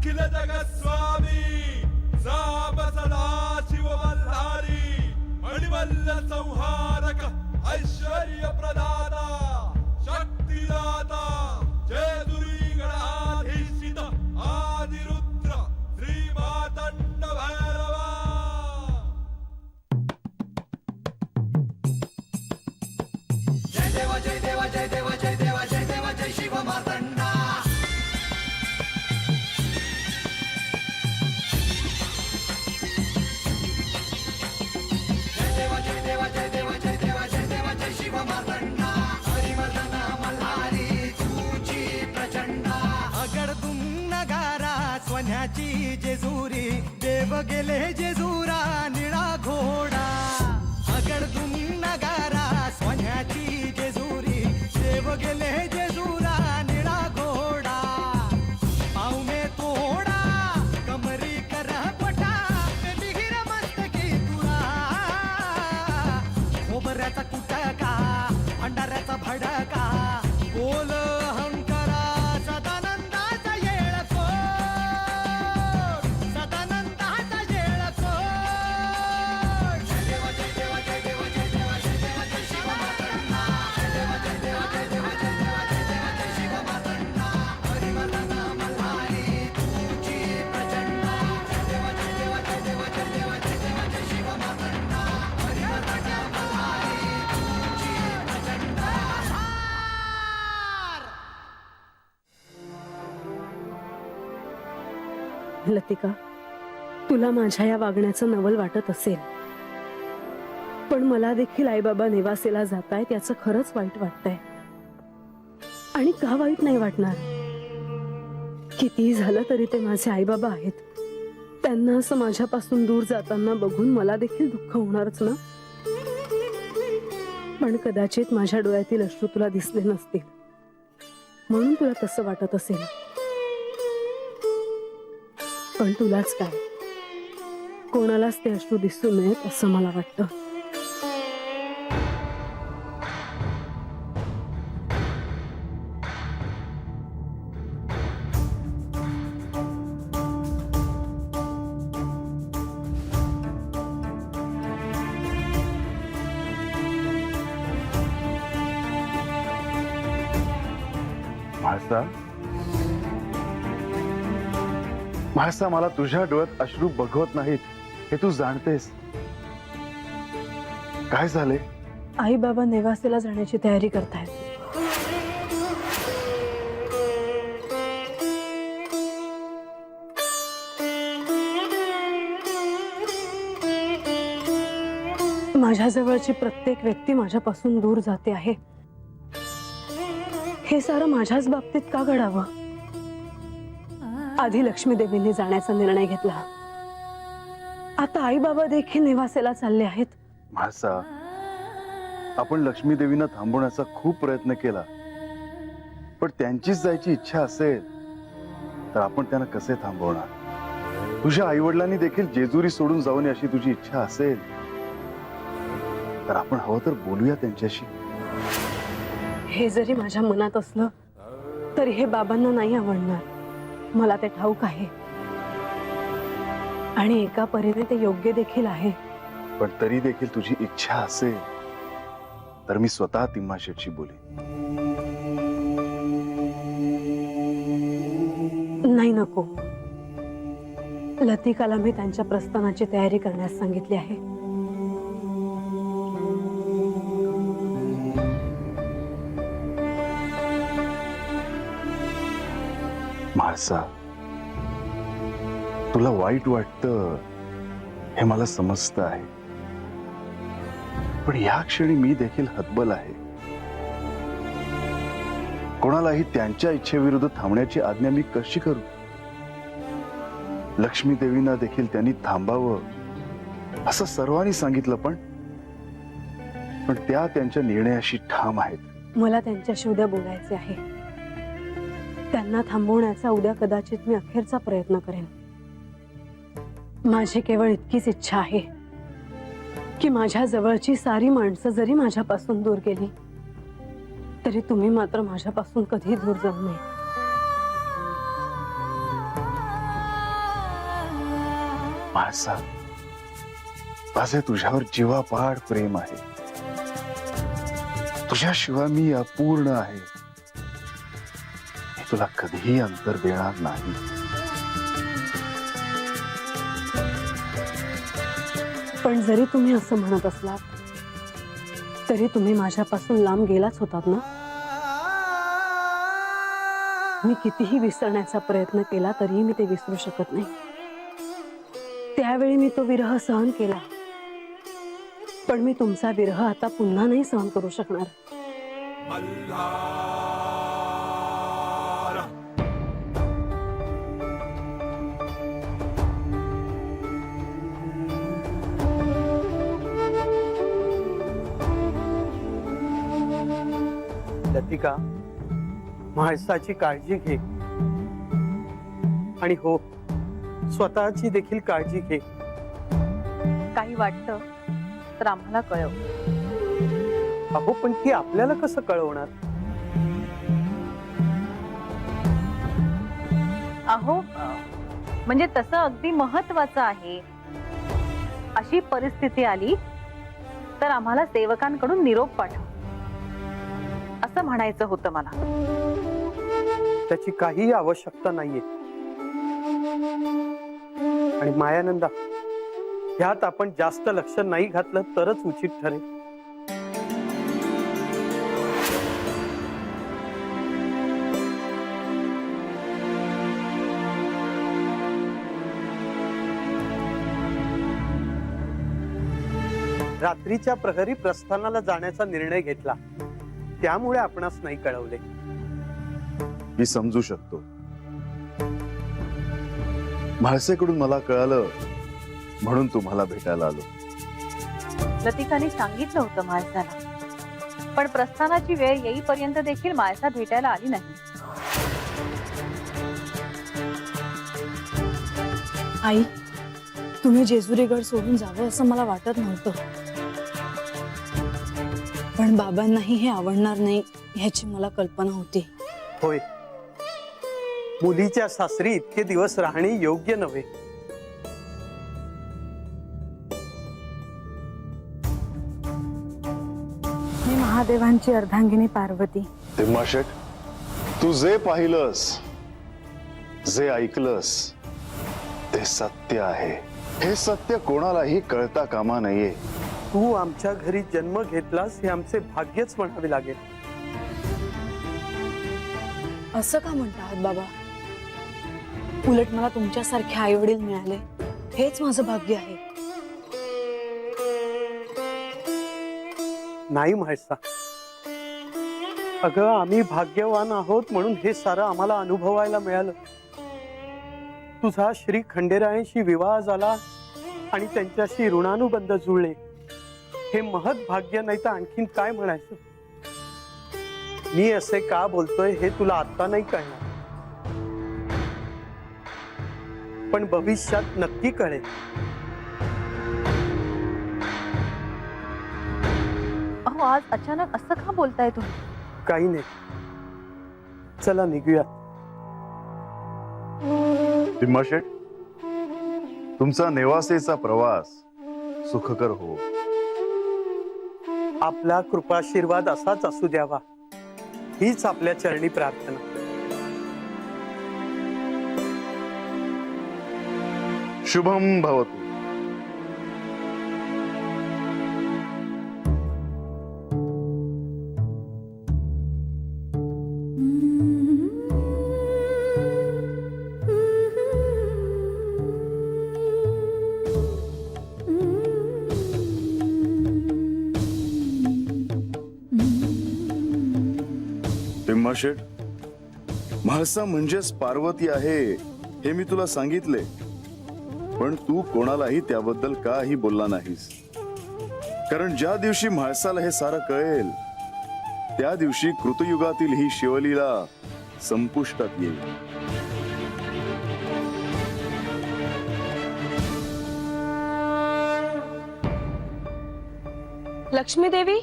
अखिल जगस्वामी साप सदा शिव मल्हारी मणिमल्ल संहारक ऐश्वर्य प्रदाता शक्तिदाता जयदुरी गणाधीशित आदिरुद्र श्री मातंड भैरवा। जय देवा जय देवा जय देवा जय देवा जय देवा जय शिव मातंडा। जय देवा जय देवा जय देवा जय देवा जय देवा जय शिव मातंडा। हरिमर्दन मल्हारी तुझी प्रचंडा। अगडदुम नगारा सोन्याची जेजुरी देव गेले जेजुरा निळा घोडा। अगडदुम नगारा सोन्याची जेजुरी देव गेले जेजुरा निळा घोडा। पावमे तोडा कमरी कर पटा मिहिर मस्तकी तुळा। खोबऱ्याचा कुटका भंडाऱ्याचा भडका बोल अहंकारा सदानंदाचा येळकोट। सदानंदाचा येळकोट। जय देवा जय देवा जय देवा जय देवा जय देवा जय शिव मातंडा। जय देवा जय देवा जय देवा जय देवा जय देवा जय शिव मातंडा। हरिमर्दन मल्हारी तुझी प्रचंडा। जय देवा जय देवा जय देवा जय देवा जय देवा जय शिव मातंडा। हरिमर्दन मल्हारी तुझी प्रचंडा। लतिका, तुला माझ्या या वागण्याचं नवल वाटत असेल, पण मला देखील आईबाबा नेवासेला जातायत याचं खरंच वाईट वाटतंय। आणि का वाईट नाही वाटणार? किती झालं तरी ते माझे आईबाबा आहेत। त्यांना असं माझ्यापासून दूर जाताना बघून मला देखील दुःख होणारच ना। पण कदाचित माझ्या डोळ्यातील अश्रू तुला दिसले नसतील, म्हणून तुला तसं वाटत असेल। पण तुलाच काय, कोणालाच ते अश्रू दिसू नयेत असं मला वाटतं। म्हाळसा, म्हाळसा, मला तुझ्या डोळ्यात अश्रू बघवत नाहीत हे तू जाणतेस। काय झाले? आई बाबा नेवासेला जाण्याची तयारी करतायत। माझ्या जवळची प्रत्येक व्यक्ती माझ्यापासून दूर जाते आहे। हे सारं माझ्याच बाबतीत का घडावं? आधी लक्ष्मी देवींनी जाण्याचा निर्णय घेतला, आता आई बाबा देखील नेवासेला चालले आहेत। म्हाळसा, आपण लक्ष्मी देवींना थांबवण्याचा खूप प्रयत्न केला, पण त्यांचीच जायची इच्छा असेल तर आपण त्यांना कसे थांबवणार? तुझ्या आई वडिलांनी देखील जेजुरी सोडून जाऊ नये अशी तुझी इच्छा असेल तर आपण हवं तर बोलूया त्यांच्याशी। हे जरी माझ्या मनात असलं तरी हे बाबांना नाही आवडणार, मला ते ठाऊक आहे। आणि एका परीने ते योग्य देखील आहे। पण तरी देखील तुझी इच्छा असेल तर मी स्वतः तिम्मा शेठशी बोलेन। नाही, नको। लतिकाला मी त्यांच्या प्रस्थानाची तयारी करण्यास सांगितली आहे। म्हाळसा, तुला वाईट वाटतं हे मला समजतं आहे, पण या क्षणी मी देखील हतबल आहे। कोणालाही त्यांच्या इच्छेविरुद्ध थांबण्याची आज्ञा मी कशी करू? लक्ष्मी देवींना देखील त्यांनी थांबावं असं सर्वांनी सांगितलं, पण त्या त्यांच्या निर्णयाशी ठाम आहेत। मला त्यांच्याशी उद्या बोलायचे आहे। त्यांना थांबवण्याचा उद्या कदाचित मी अखेरचा प्रयत्न करेन। माझी केवळ इतकीच इच्छा आहे की माझ्या जवळची सारी माणसं जरी माझ्यापासून दूर गेली तरी तुम्ही मात्र माझ्यापासून कधी दूर जाऊ नये। म्हाळसा, माझे तुझ्यावर जीवापाड प्रेम आहे. तुझ्याशिवाय मी अपूर्ण आहे. मी तुला कधीही अंतर देणार नाही. पण जरी तुम्ही असं म्हणत असलात तरी तुम्ही माझ्यापासून लांब गेलाच होतात ना. मी कितीही विसरण्याचा प्रयत्न केला तरीही मी ते विसरू शकत नाही. त्यावेळी मी तो विरह सहन केला, पण मी तुमचा विरह आता पुन्हा नाही सहन करू शकणार. मल्हार लतिका, म्हाळसाची काळजी घे आणि हो, स्वतःची देखील काळजी घे. काही वाटतं तर आम्हाला कळव. अहो, पण ती आपल्याला कसं कळवणार? अहो म्हणजे तसं अगदी महत्वाचं आहे. अशी परिस्थिती आली तर आम्हाला सेवकांकडून निरोप पाठव असं म्हणायचं होतं मला. त्याची काही आवश्यकता नाहीये. आणि मायानंदा, ह्यात आपण जास्त लक्ष नाही घातलं तरच उचित ठरेल. रात्रीच्या प्रहरी प्रस्थानाला जाण्याचा निर्णय घेतला, त्यामुळे आपणास नाही कळवले. मी समजू शकतो. म्हाळसेकडून मला कळालं म्हणून तुम्हाला भेटायला आलो. लतिकाने सांगितलं होतं म्हाळसाला, पण प्रस्थानाची वेळ येईपर्यंत देखील म्हाळसा भेटायला आली नाही. आई, तुम्ही जेजुरीगड सोडून जावं असं मला वाटत नव्हतं, पण बाबांनाही हे आवडणार नाही ह्याची मला कल्पना होती. होय, मुलीच्या सासरी इतके दिवस राहणे योग्य नव्हे. मी महादेवांची अर्धांगिनी पार्वती. तिम्माशेठ, तू जे पाहिलंस, जे ऐकलंस ते सत्य आहे. हे सत्य कोणालाही कळता कामा नये. तू आमच्या घरी जन्म घेतलास हे आमचे भाग्यच म्हणावे लागेल. असं का म्हणता आहात बाबा? उलट मला तुमच्यासारखे आई वडील मिळाले हेच माझं भाग्य आहे. नाही म्हाळसा, अगं आम्ही भाग्यवान आहोत म्हणून हे सारं आम्हाला अनुभवायला मिळालं. तुझा श्री खंडेरायांशी विवाह झाला आणि त्यांच्याशी ऋणानुबंध जुळले, हे महत् भाग्य नाही तर आणखीन काय म्हणायचं. मी असे का बोलतोय हे तुला आता नाही कळणार, पण भविष्यात नक्की कळेल. अहो, आज अचानक असं का बोलताय तुम्ही? काही नाही, चला निघूया. तिम्माशेठ, तुमचा नेवासेचा प्रवास सुखकर हो. आपला कृपाशीर्वाद असाच असू द्यावा हीच आपल्या चरणी प्रार्थना. शुभम भवतु. तिम्माशेठ, म्हाळसा म्हणजेच पार्वती आहे हे मी तुला सांगितले, पण तू कोणालाही त्याबद्दल काही बोलला नाहीस. कारण ज्या दिवशी म्हाळसाला हे सारं कळेल त्या दिवशी कृतयुगातील ही शिवलीला संपुष्टात येईल. लक्ष्मी देवी,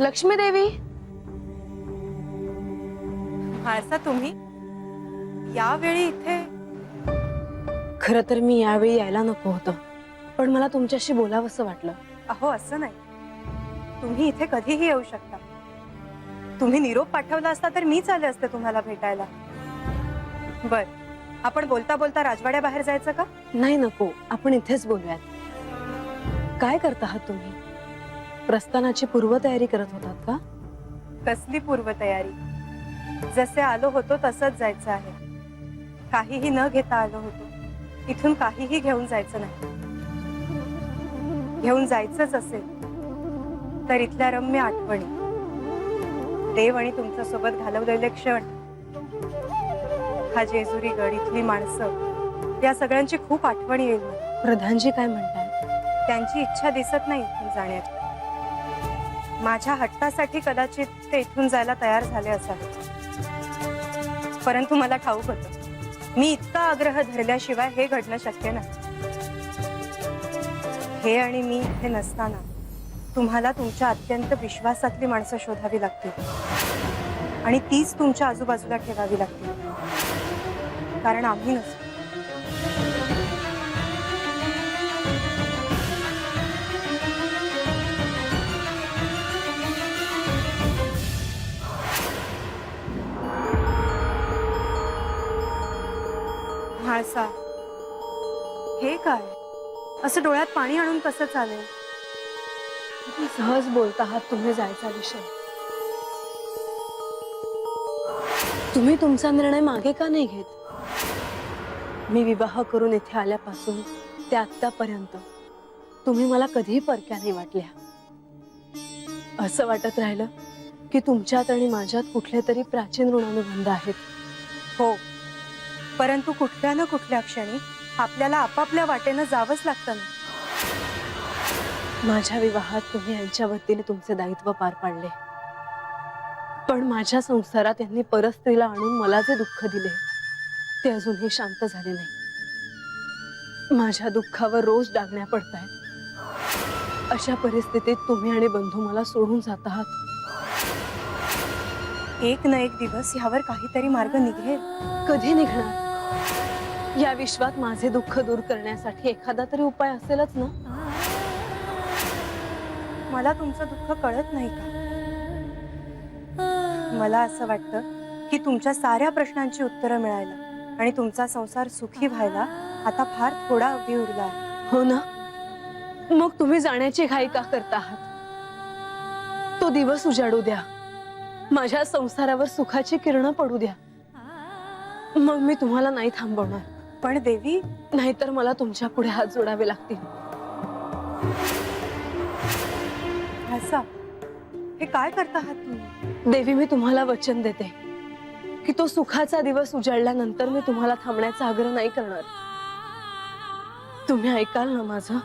लक्ष्मी देवी. म्हाळसा तुम्ही यावेळी इथे? खरं तर मी यावेळी यायला नको होतं, पण मला तुमच्याशी बोलावंसं वाटलं. अहो असं नाही, तुम्ही इथे कधीही येऊ शकता. तुम्ही निरोप पाठवला असता तर मीच आले असते तुम्हाला भेटायला. बर, आपण बोलता बोलता राजवाड्याबाहेर जायचं का? नाही नको, आपण इथेच बोलूयात. काय करत आहात तुम्ही? प्रस्थानाची पूर्वतयारी करत होतात का? कसली पूर्वतयारी? जसे आलो होतो तसंच जायचं आहे. काहीही न घेता आलो होतो, इथून काहीही घेऊन जायचं नाही. घेऊन जायचंच असेल तर इथल्या रम्य आठवणी, देव आणि तुमच्या सोबत घालवलेले क्षण, हा जेजुरी गड, इथली माणसं, या सगळ्यांची खूप आठवण येईल मला. प्रधानजी काय म्हणतात? त्यांची इच्छा दिसत नाही इथून जाण्याची. माझ्या हट्टासाठी कदाचित ते इथून जायला तयार झाले असावे, परंतु मला ठाऊक होतं मी इतका आग्रह धरल्याशिवाय हे घडणं शक्य नाही. हे आणि मी इथे नसताना तुम्हाला तुमच्या अत्यंत विश्वासातली माणसं शोधावी लागतील आणि तीच तुमच्या आजूबाजूला ठेवावी लागतील, कारण आम्ही नसतो. म्हाळसा, हे काय असं डोळ्यात पाणी आणून कसं चालेल? किती सहज बोलत आहात तुम्ही जायचा विषय. तुम्ही तुमचा निर्णय मागे का नाही घेत? मी विवाह करून इथे आल्यापासून ते आतापर्यंत तुम्ही मला कधीही परक्या नाही वाटल्या. असं वाटत राहिलं की तुमच्यात आणि माझ्यात कुठले तरी प्राचीन ऋणानुबंध आहेत. हो, परंतु कुठल्या ना कुठल्या क्षणी आपल्याला आपापल्या वाटेनं जावंच लागतं ना. माझ्या विवाहात तुम्ही यांच्या वतीने तुमचे दायित्व पार पाडले, पण माझ्या संसारात यांनी परस्त्रीला आणून मला जे दुःख दिले ते अजूनही शांत झाले नाही. माझ्या दुःखावर रोज डागण्या पडतायत. अशा परिस्थितीत तुम्ही आणि बंधू मला सोडून जात आहात. एक ना एक दिवस ह्यावर काहीतरी मार्ग निघेल. कधी निघणार? या विश्वात माझे दुःख दूर करण्यासाठी एखादा तरी उपाय असेलच ना. मला तुमचं दुःख कळत नाही का? मला असं वाटतं की तुमच्या साऱ्या प्रश्नांची उत्तरं मिळायला आणि तुमचा संसार सुखी व्हायला आता फार थोडा अवधी उरला आहे. हो ना, मग तुम्ही जाण्याची घाई का करता आहात? तो दिवस उजाडू द्या, माझ्या संसारावर सुखाची किरणं पडू द्या, मग मी तुम्हाला नाही थांबवणार. पण देवी, नाहीतर मला तुमच्या पुढे हात जोडावे लागतील. असं हे काय करता आहात तुम्ही? देवी, मी तुम्हाला वचन देते की तो सुखाचा दिवस उजाडल्यानंतर मी तुम्हाला थांबण्याचा आग्रह नाही करणार. तुम्ही ऐकाल ना माझं?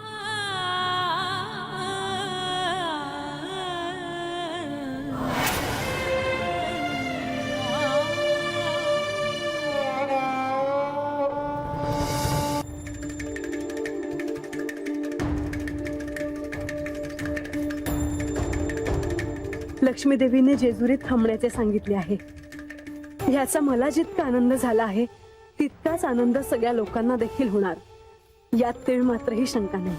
लक्ष्मी देवीने जेजुरीत थांबण्याचे सांगितले आहे. याचा मला जितका आनंद झाला आहे तितकाच आनंद सगळ्या लोकांना देखील होणार, यात तीळ मात्रही शंका नाही.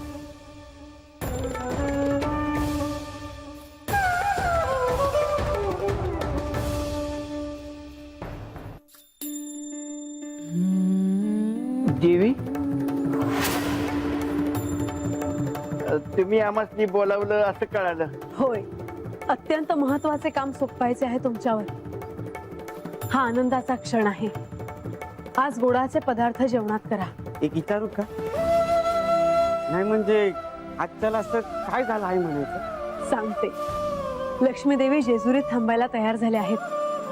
देवी, तुम्ही आम्हाला बोलावलं असं कळालं. होय, अत्यंत महत्वाचे काम सोपवायचे आहे तुमच्यावर. हा आनंदाचा क्षण आहे. आज गोडाचे पदार्थ जेवणात करा. एक विचारू का? नाही म्हणजे आजच्याला असं काय झालं आहे म्हणायचं? सांगते. लक्ष्मी देवी जेजुरीत थांबायला तयार झाले आहेत,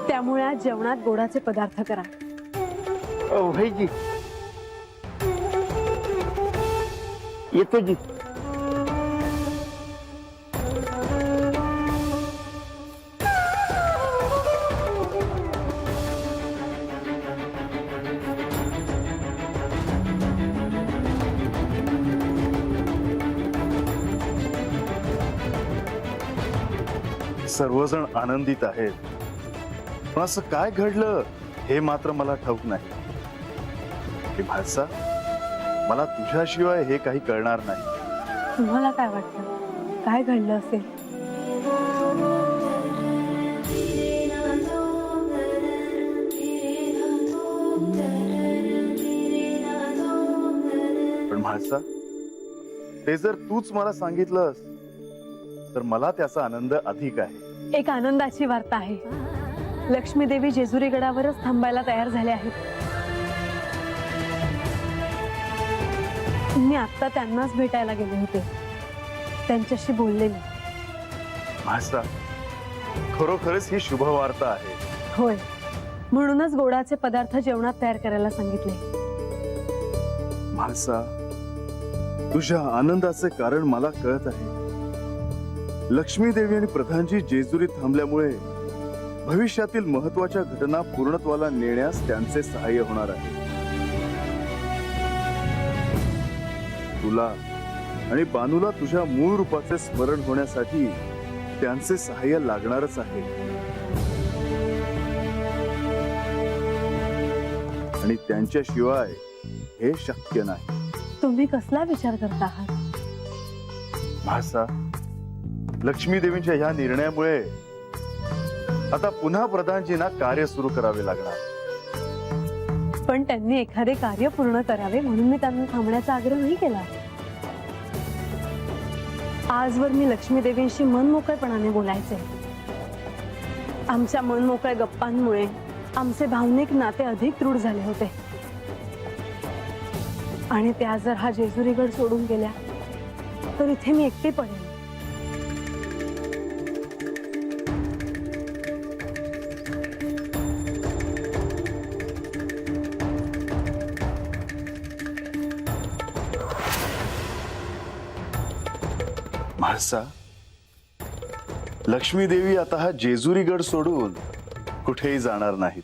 त्यामुळे आज जेवणात गोडाचे पदार्थ करा. होय जी, येतो जी. सर्वजण आनंदित आहेत, पण असं काय घडलं हे मात्र मला ठाऊक नाही. भाषा, मला तुझ्याशिवाय हे काही कळणार नाही. तुम्हाला काय वाटतं काय घडलं असेल? पण भाषा, ते जर तूच मला सांगितलंस तर मला त्याचा आनंद अधिक आहे. एक आनंदाची वार्ता आहे. लक्ष्मी देवी जेजुरी गडावरच थांबायला तयार झाल्या आहेत. मी आता त्यांनाच भेटायला गेले होते, त्यांच्याशी बोललेली. भाषा, खरोखरच ही शुभ वार्ता आहे. होय, म्हणूनच गोडाचे पदार्थ जेवणात तयार करायला सांगितले. भाषा, तुझ्या आनंदाचे कारण मला कळत आहे. लक्ष्मी देवी आणि प्रधानजी जेजुरीत थांबल्यामुळे भविष्यातील महत्वाच्या घटना पूर्णत्वाला नेण्यास त्यांचे सहाय्य होणार आहे. तुला आणि बानूला तुझ्या मूळ रूपाचे स्मरण होण्यासाठी त्यांचे सहाय्य लागणारच आहे. आणि त्यांच्याशिवाय हे शक्य नाही. तुम्ही कसला विचार करता आहात? भाषा, लक्ष्मी देवींच्या ह्या निर्णयामुळे आता पुन्हा प्रधानजींना कार्य सुरू करावे लागणार. पण त्यांनी एखादे कार्य पूर्ण करावे म्हणून मी त्यांना थांबण्याचा आग्रह नाही केला. आजवर मी लक्ष्मी देवींशी मनमोकळेपणाने बोलायचे. आमच्या मनमोकळ्या गप्पांमुळे आमचे भावनिक नाते अधिक दृढ झाले होते. आणि त्या जर हा जेजुरीगड सोडून गेल्या तर इथे मी एकटी पडेन. भाषा, लक्ष्मी देवी आता हा जेजुरीगड सोडून कुठेही जाणार नाहीत.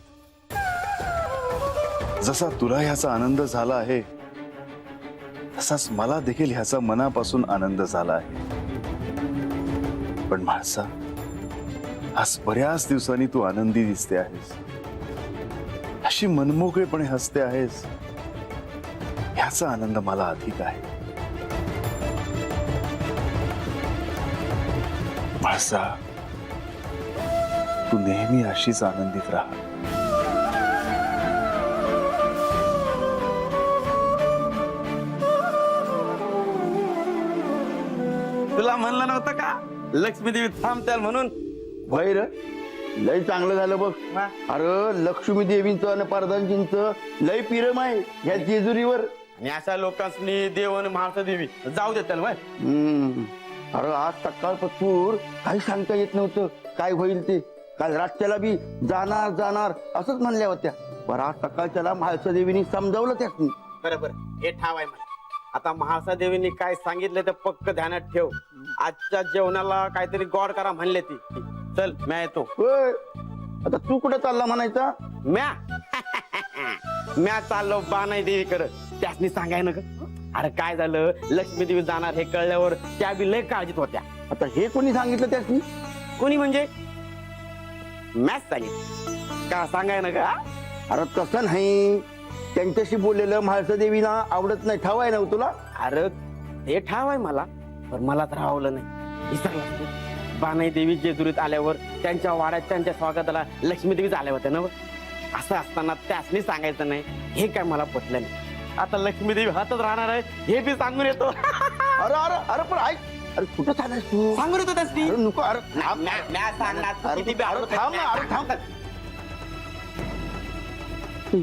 जसा तुला ह्याचा आनंद झाला आहे तसाच मला देखील ह्याचा मनापासून आनंद झाला आहे. पण भाषा, आज बऱ्याच दिवसांनी तू आनंदी दिसते आहेस, अशी मनमोकळेपणे हसते आहेस, ह्याचा आनंद मला अधिक आहे. भाषा, तू नेहमी अशीच आनंदित राहा. तुला म्हणलं नव्हतं का लक्ष्मी देवी थांबत्याल म्हणून? भैर लय चांगलं झालं बघ. अरे लक्ष्मी देवींचं आणि प्रधानजींचं लय पिरम आहे या जेजुरीवर. आणि अशा लोकांनी देव आणि महाराष्ट्र देवी जाऊ देत त्याला. अरे आज सकाळपासून काही सांगता येत नव्हतं काय होईल ते. काल रात्याला बी जाणार जाणार असंच म्हणल्या होत्या. बरं आज सकाळच्याला महाराष्ट्र देवीनी समजावलं त्यासनी. बरोबर, हे ठाव आहे मला. आता महाराष्ट्र देवींनी काय सांगितलं ते पक्क ध्यानात ठेव. आजच्या जेवणाला काहीतरी गोड करा म्हणले ती. चल म्या येतो. होय, आता तू कुठे चालला म्हणायचा? म्या म्या चाललो बानाई देवी करत. त्यासनी सांगाय ना ग. अरे काय झालं, लक्ष्मी देवी जाणार हे कळल्यावर त्या बी लय काळजीत होत्या. आता हे कोणी सांगितलं त्यासनी? कोणी म्हणजे मॅच सांगितलं का सांगाय ना का. अरे तसं नाही, त्यांच्याशी बोललेलं महाराष्ट्र देवीला आवडत नाही. ठाव आहे ना तुला? अरे हे ठाव आहे मला, पण मला तर आवडलं नाही. विसरला तू. बानाई देवी जेजुरीत आल्यावर त्यांच्या वाड्यात त्यांच्या स्वागताला लक्ष्मी देवी आल्या होत्या ना. असं असताना त्यासनी सांगायचं नाही हे काय मला पटलं नाही. आता लक्ष्मी देवी हातच राहणार आहे हे बी सांगून येतो. अरे अरे अरे पण ऐक, अरे कुठं चालायस तू? सांगून येतो त्यासनी. अरे नको, अरे थांब. सांगणार अरे किती बी आवडत थांब ना, अरे थांब. नाही.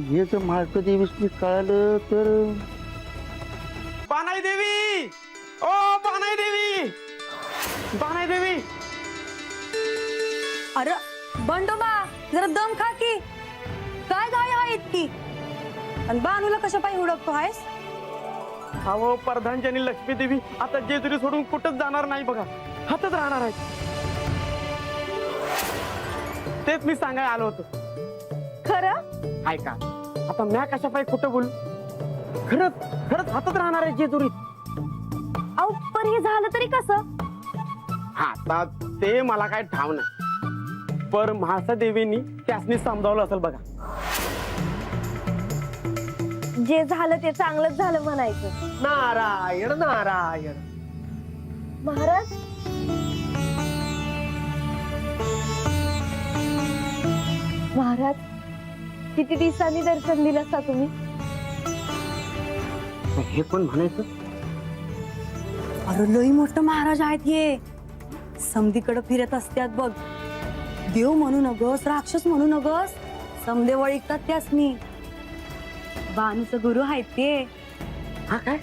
हे जर महाराष्ट्र देवीसनी कळालं तर बानाई देवी, ओ बानाई देवी, बानाई देवी. अरे बंडोबा, जरा दम खा की. काय गाय आहे इतकी? आणि बानूला कशा पायी हुडकतो आहेस? अहो प्रधानजनी लक्ष्मी देवी आता जेजुरी सोडून कुठंच जाणार नाही बघा, हातच राहणार आहे. तेच मी सांगायला आलो होतो. खरं? ऐका, आता म्या कशा पायी कुठं बोलू. खरंच खरंच हातच राहणार आहे जेजुरीत. अहो पण हे झालं तरी कसं? हा आता ते मला काय ठाव नाही, पर म्हाळसा देवींनी त्यासनी समजावलं असेल बघा. जे झालं ते चांगलंच झालं म्हणायचं. नारायण नारायण. महाराज महाराज किती दिवसांनी दर्शन दिलं असता तुम्ही. हे पण म्हणायचं अरे लई मोठं महाराज आहेत हे. समधीकडे फिरत असतात बघ. देव म्हणू नगस, राक्षस म्हणू नगस, समदे वळिकतात त्यासनी. बाणूचं गुरु आहेत ते. हा काय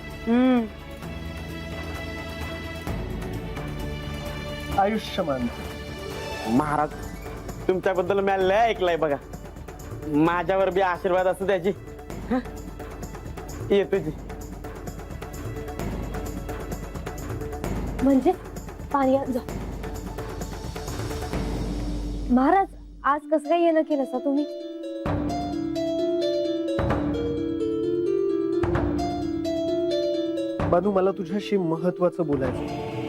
आयुष्यमान. महाराज तुमच्याबद्दल मी लय ऐकलंय बघा. माझ्यावर बी आशीर्वाद असतो त्याची. हं? येतो जी. म्हणजे पाणी आण जा. महाराज आज कसं काय येणं केलं असता तुम्ही. बानू मला तुझ्याशी महत्वाचं बोलायचं.